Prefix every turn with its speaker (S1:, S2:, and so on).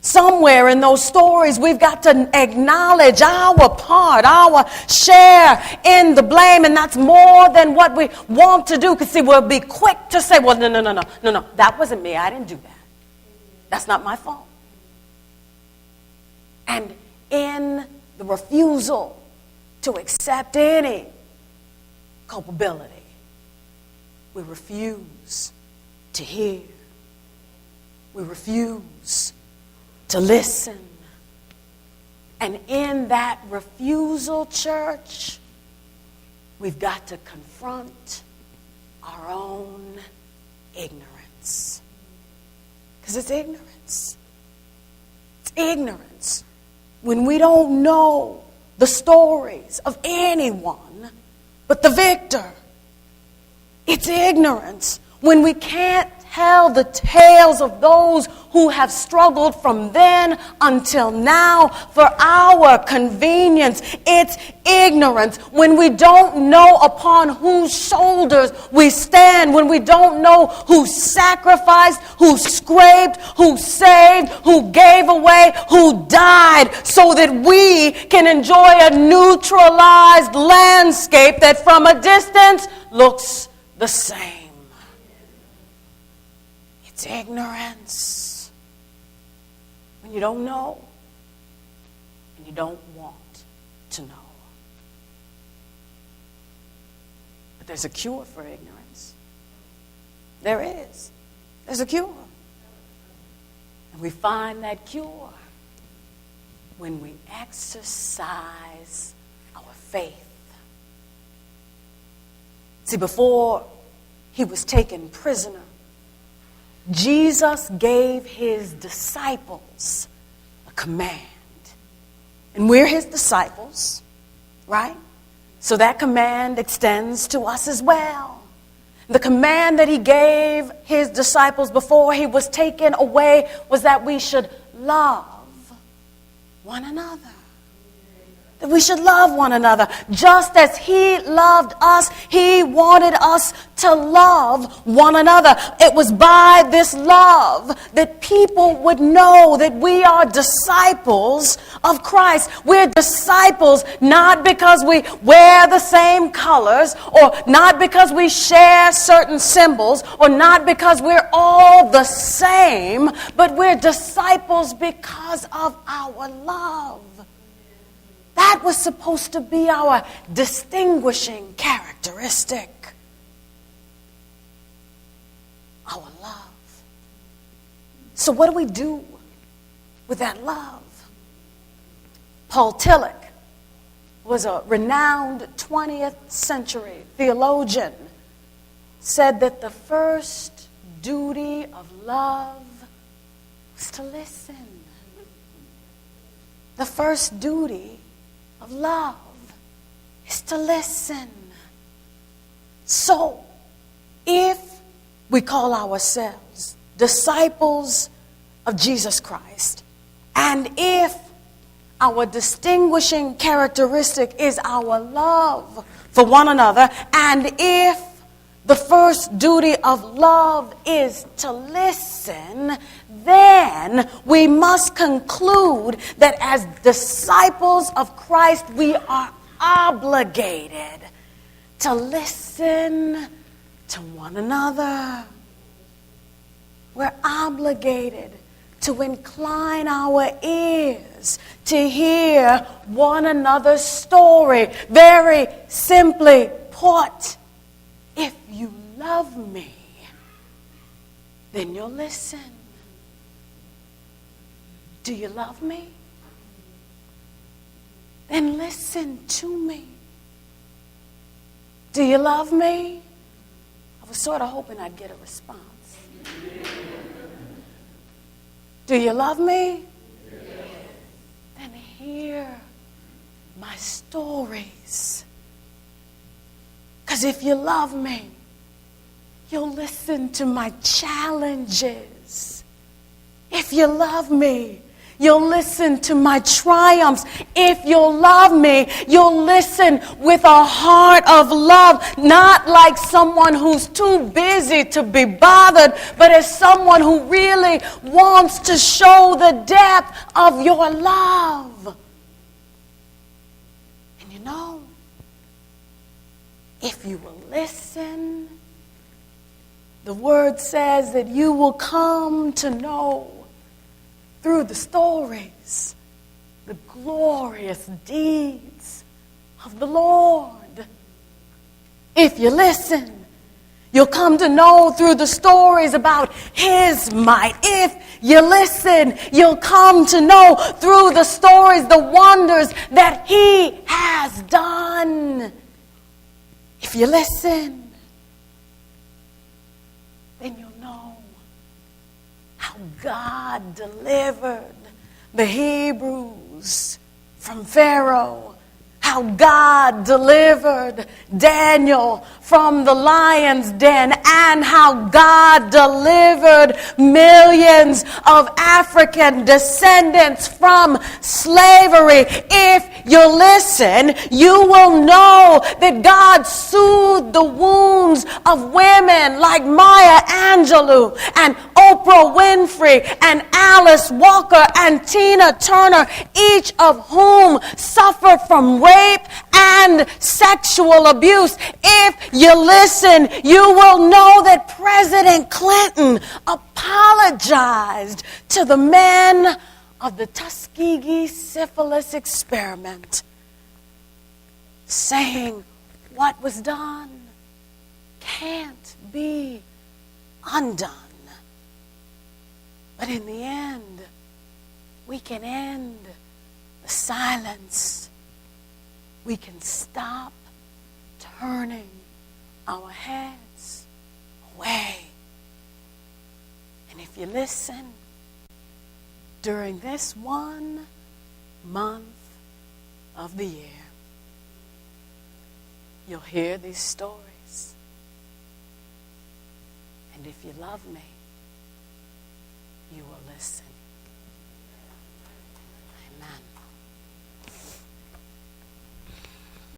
S1: Somewhere in those stories, we've got to acknowledge our part, our share in the blame, and that's more than what we want to do. Because, see, we'll be quick to say, well, no, that wasn't me. I didn't do that. That's not my fault. And in the refusal to accept any culpability, we refuse to hear. We refuse to listen. And in that refusal, church, we've got to confront our own ignorance. Because it's ignorance. It's ignorance. When we don't know the stories of anyone but the victor. It's ignorance. When we can't tell the tales of those who have struggled from then until now for our convenience. It's ignorance. When we don't know upon whose shoulders we stand, when we don't know who sacrificed, who scraped, who saved, who gave away, who died, so that we can enjoy a neutralized landscape that from a distance looks the same. It's ignorance. When you don't know and you don't want to know. But there's a cure for ignorance. There is. There's a cure. And we find that cure when we exercise our faith. See, before he was taken prisoner, Jesus gave his disciples a command. And we're his disciples, right? So that command extends to us as well. The command that he gave his disciples before he was taken away was that we should love one another. That we should love one another. Just as he loved us, he wanted us to love one another. It was by this love that people would know that we are disciples of Christ. We're disciples not because we wear the same colors, or not because we share certain symbols, or not because we're all the same, but we're disciples because of our love. That was supposed to be our distinguishing characteristic. Our love. So what do we do with that love? Paul Tillich was a renowned 20th century theologian, said that the first duty of love was to listen. The first duty of love is to listen. So, if we call ourselves disciples of Jesus Christ, and if our distinguishing characteristic is our love for one another, and if the first duty of love is to listen, then we must conclude that as disciples of Christ, we are obligated to listen to one another. We're obligated to incline our ears to hear one another's story. Very simply put, if you love me, then you'll listen. Do you love me? Then listen to me. Do you love me? I was sort of hoping I'd get a response. Do you love me? Yes. Then hear my stories. Because if you love me, you'll listen to my challenges. If you love me, You'll listen to my triumphs. If you'll love me, you'll listen with a heart of love, not like someone who's too busy to be bothered, but as someone who really wants to show the depth of your love. And you know, if you will listen, the word says that you will come to know through the stories the glorious deeds of the Lord. If you listen, you'll come to know through the stories about His might. If you listen, you'll come to know through the stories the wonders that He has done. If you listen, then you'll know how God delivered the Hebrews from Pharaoh, how God delivered Daniel from the lion's den, and how God delivered millions of African descendants from slavery. If you listen, you will know that God soothed the wounds of women like Maya Angelou and Oprah Winfrey and Alice Walker and Tina Turner, each of whom suffered from rape and sexual abuse. If you listen, you will know that President Clinton apologized to the men of the Tuskegee syphilis experiment, saying what was done can't be undone. But in the end, we can end the silence. We can stop turning our heads away. And if you listen, during this 1 month of the year, you'll hear these stories. And if you love me, you will listen.